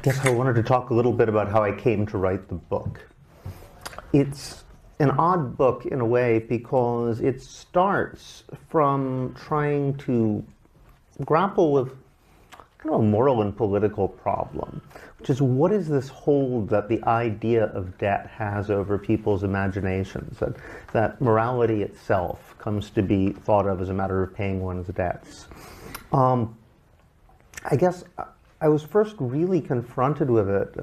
guess I wanted to talk a little bit about how I came to write the book. It's an odd book in a way because it starts from trying to grapple with kind of a moral and political problem, which is what is this hold that the idea of debt has over people's imaginations, that morality itself comes to be thought of as a matter of paying one's debts. I guess I was first really confronted with it,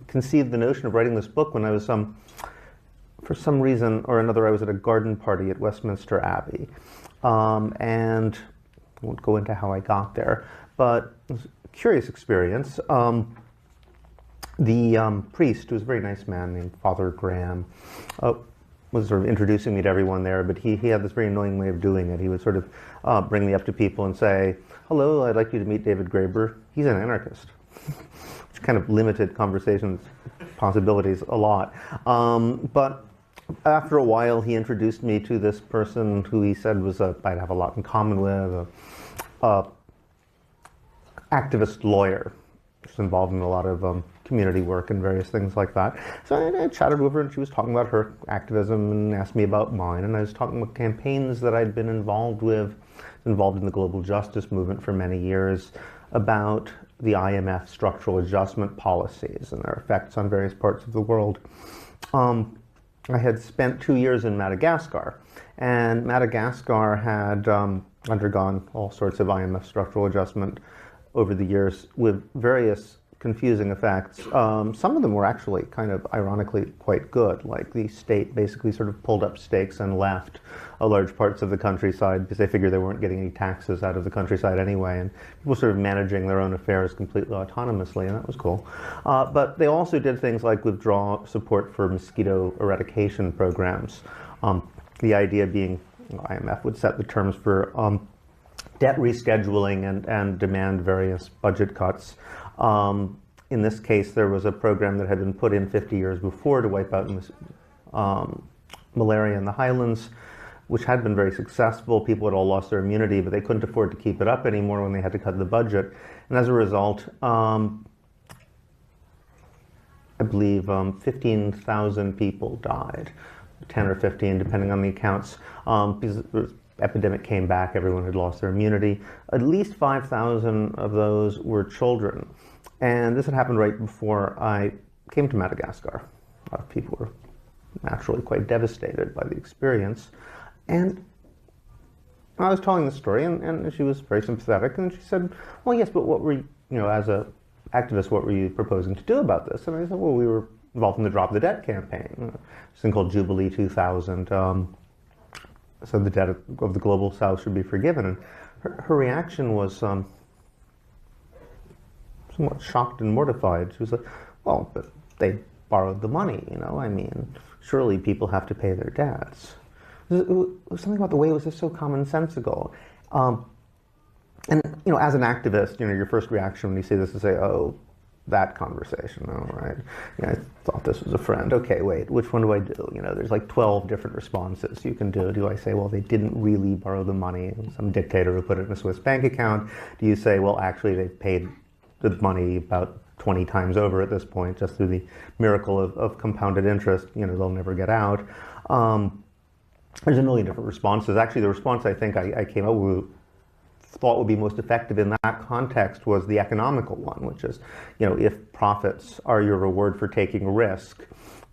conceived the notion of writing this book when I was for some reason or another, I was at a garden party at Westminster Abbey. And I won't go into how I got there, but it was a curious experience. The priest, who was a very nice man named Father Graham, was sort of introducing me to everyone there, but he had this very annoying way of doing it. He would sort of bring me up to people and say, "Hello, I'd like you to meet David Graeber. He's an anarchist," which kind of limited conversations possibilities a lot. But after a while, he introduced me to this person who he said I'd have a lot in common with, a activist lawyer, who's involved in a lot of community work and various things like that. So I chatted with her, and she was talking about her activism and asked me about mine. And I was talking about campaigns that I'd been involved in the global justice movement for many years, about the IMF structural adjustment policies and their effects on various parts of the world. I had spent 2 years in Madagascar, and Madagascar had undergone all sorts of IMF structural adjustment over the years with various confusing effects. Some of them were actually kind of ironically quite good, like the state basically sort of pulled up stakes and left large parts of the countryside because they figured they weren't getting any taxes out of the countryside anyway, and people sort of managing their own affairs completely autonomously, and that was cool. But they also did things like withdraw support for mosquito eradication programs. The idea being IMF would set the terms for debt rescheduling and demand various budget cuts. In this case, there was a program that had been put in 50 years before to wipe out malaria in the highlands, which had been very successful. People had all lost their immunity, but they couldn't afford to keep it up anymore when they had to cut the budget. And as a result, I believe 15,000 people died, 10 or 15, depending on the accounts, because the epidemic came back, everyone had lost their immunity. At least 5,000 of those were children. And this had happened right before I came to Madagascar. A lot of people were naturally quite devastated by the experience. And I was telling the story, and she was very sympathetic, and she said, "Well, yes, but what were you, as an activist, what were you proposing to do about this?" And I said, "Well, we were involved in the Drop the Debt campaign, this thing called Jubilee 2000. So the debt of the global south should be forgiven." And her reaction was somewhat shocked and mortified. She was like, "Well, but they borrowed the money, I mean, surely people have to pay their debts." It was something about the way it was just so commonsensical. And, as an activist, your first reaction when you see this is say, "Oh, that conversation, oh, right. I thought this was a friend. Okay, wait, which one do I do?" There's like 12 different responses you can do. Do I say, well, they didn't really borrow the money, some dictator who put it in a Swiss bank account? Do you say, well, actually they paid the money about 20 times over at this point, just through the miracle of compounded interest, they'll never get out? There's a million different responses. Actually, the response I think I came up with, thought would be most effective in that context, was the economical one, which is, if profits are your reward for taking a risk,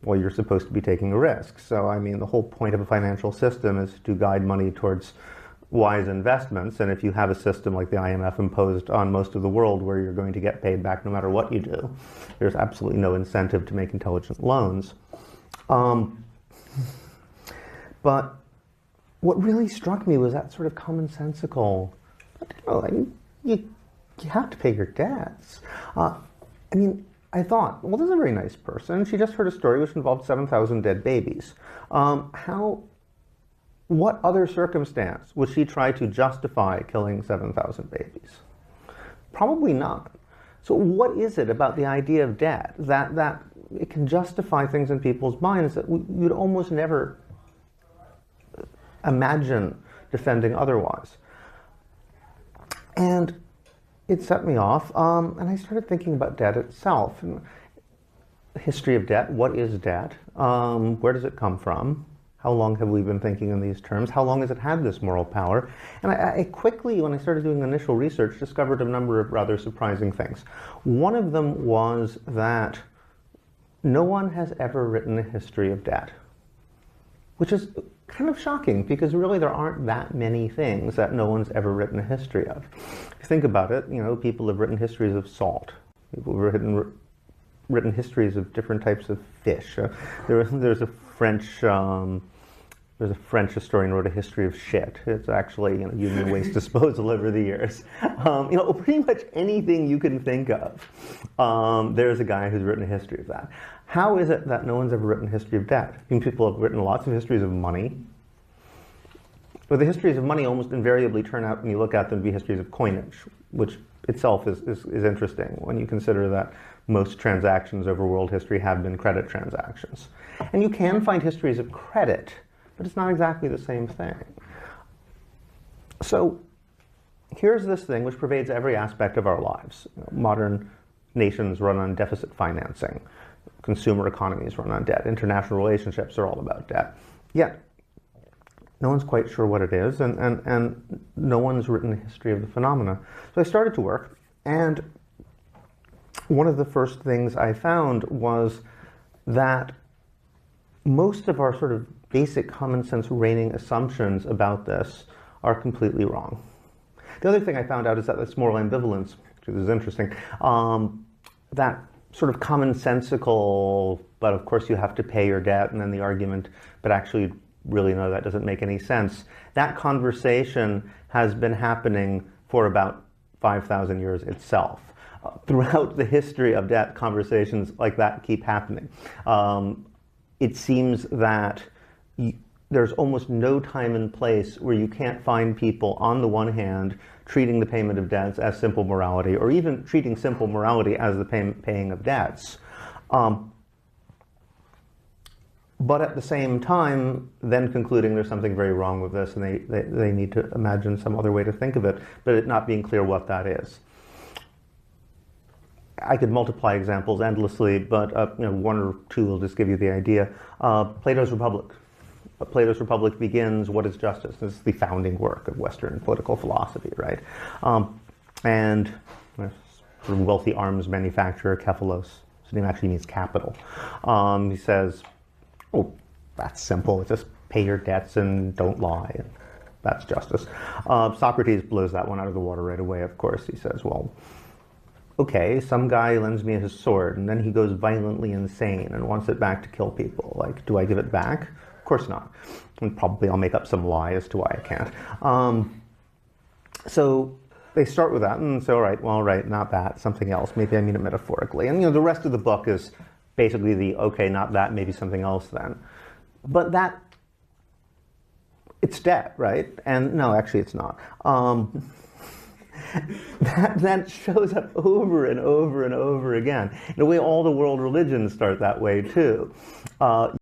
well, you're supposed to be taking a risk. So, I mean, the whole point of a financial system is to guide money towards wise investments, and if you have a system like the IMF imposed on most of the world where you're going to get paid back no matter what you do, there's absolutely no incentive to make intelligent loans. But what really struck me was that sort of commonsensical, you have to pay your debts. I thought, well, this is a very nice person. She just heard a story which involved 7,000 dead babies. What other circumstance would she try to justify killing 7,000 babies? Probably not. So what is it about the idea of debt that it can justify things in people's minds that you'd almost never imagine defending otherwise? And it set me off, and I started thinking about debt itself. And the history of debt, what is debt? Where does it come from? How long have we been thinking in these terms? How long has it had this moral power? And I quickly, when I started doing initial research, discovered a number of rather surprising things. One of them was that no one has ever written a history of debt, which is kind of shocking because really there aren't that many things that no one's ever written a history of. If you think about it, people have written histories of salt. People have written histories of different types of fish. There's a French historian who wrote a history of shit. It's actually human waste disposal over the years. Pretty much anything you can think of, there's a guy who's written a history of that. How is it that no one's ever written a history of debt? People have written lots of histories of money. But the histories of money almost invariably turn out, when you look at them, to be histories of coinage, which itself is interesting when you consider that most transactions over world history have been credit transactions. And you can find histories of credit, but it's not exactly the same thing. So here's this thing which pervades every aspect of our lives. Modern nations run on deficit financing. Consumer economies run on debt. International relationships are all about debt. Yet, no one's quite sure what it is, and no one's written a history of the phenomena. So I started to work, and one of the first things I found was that most of our sort of basic common sense reigning assumptions about this are completely wrong. The other thing I found out is that this moral ambivalence, which is interesting, that sort of commonsensical, but of course you have to pay your debt, and then the argument, but actually really no, that doesn't make any sense. That conversation has been happening for about 5,000 years itself. Throughout the history of debt, conversations like that keep happening. It seems that there's almost no time and place where you can't find people, on the one hand, treating the payment of debts as simple morality, or even treating simple morality as the paying of debts. But at the same time, then concluding there's something very wrong with this, and they need to imagine some other way to think of it, but it not being clear what that is. I could multiply examples endlessly, but one or two will just give you the idea. Plato's Republic. Plato's Republic begins, what is justice? This is the founding work of Western political philosophy, right? And sort of wealthy arms manufacturer, Kephalos, his name actually means capital. He says, oh, that's simple. Just pay your debts and don't lie. And that's justice. Socrates blows that one out of the water right away, of course. He says, well, okay, some guy lends me his sword, and then he goes violently insane and wants it back to kill people. Like, do I give it back? Of course not. And probably I'll make up some lie as to why I can't. So they start with that, and say, all right, not that, something else. Maybe I mean it metaphorically. And the rest of the book is basically the, okay, not that, maybe something else then. But that, it's debt, right? And no, actually it's not. That shows up over and over and over again. In a way, all the world religions start that way too.